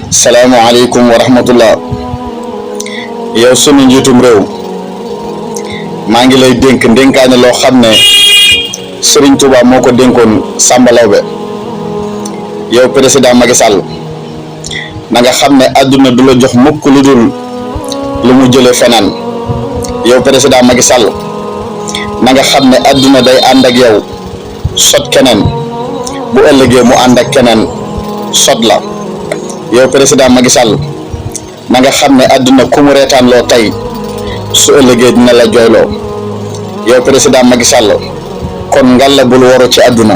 salaamaaleykum wa rahmatullah. yow sunu njiitum réew maa ngi lay dénk ndénkaane loo xam ne Sñ Tuubaa moo ko dénkoon Samba Laobé. yow président Macky Sall na nga xam ne àdduna du la jox mukk lu dul lu mu jëlee feneen. yow président Macky Sall na nga xam ne àdduna day ànd ak yow sot keneen bu ëllëgee mu ànd ak keneen sot la. yow président Macky Sall na nga xam ne àdduna ku mu reetaan loo tey su ëllëgee dina la jooyloo. yow président Macky Sall kon ngalla bul waru ci àdduna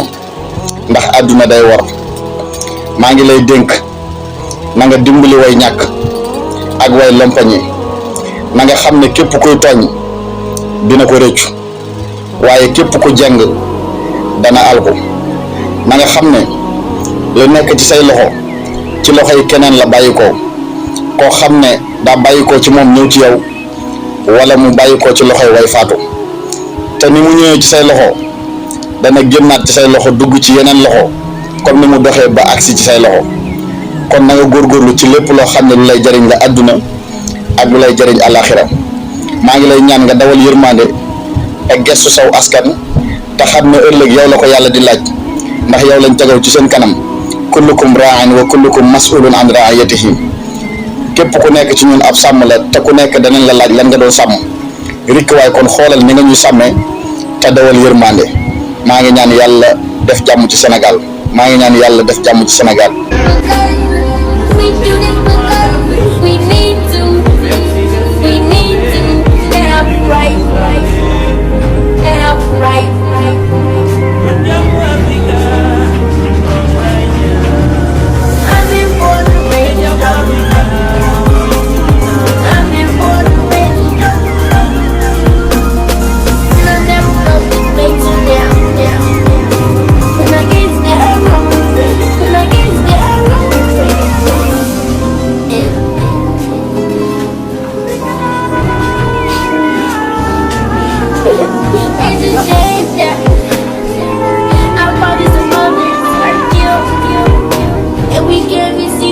ndax àdduna day war. maa ngi lay dénk na nga dimbali way ñàkk ak way lompañi. na nga xam ne képp kuy tooñ dina ko rëccu waaye képp ku jeng dana alku. na nga xam ne lu nekk ci say loxo ci loxo yi keneen la bàyyi koo xam ne daa bàyyi ko ci moom ñëw ci yow wala mu bàyyi ko ci loxoy way faatu te ni mu ñëwee ci say loxo dana génnaat ci say loxo dugg ci yeneen loxo comme ni mu doxee ba agsi ci say loxo. kon na nga góorgóorlu ci lépp loo xam ne lu lay jariñ la àdduna ak lu lay jariñ àllaaxira. maa ngi lay ñaan nga dawal yërmande ak gestu saw askan te xam ne ëllëg yow la ko yàlla di laaj ndax yow lañ tegaw ci seen kanam. kullukum raa'in wa kullukum mas'ulun an ra'iyatihi. képp ku nekk ci ñun ab sàmm la te ku nekk danañ la laaj lan nga doon sàmm. rikk waay kon xoolal ni nga ñuy sàmmee te dawal yërmande. maa ngi ñaan yàlla def jàmm ci Sénégal. maa ngi ñaan yàlla def jàmm ci Sénégal. And we can't be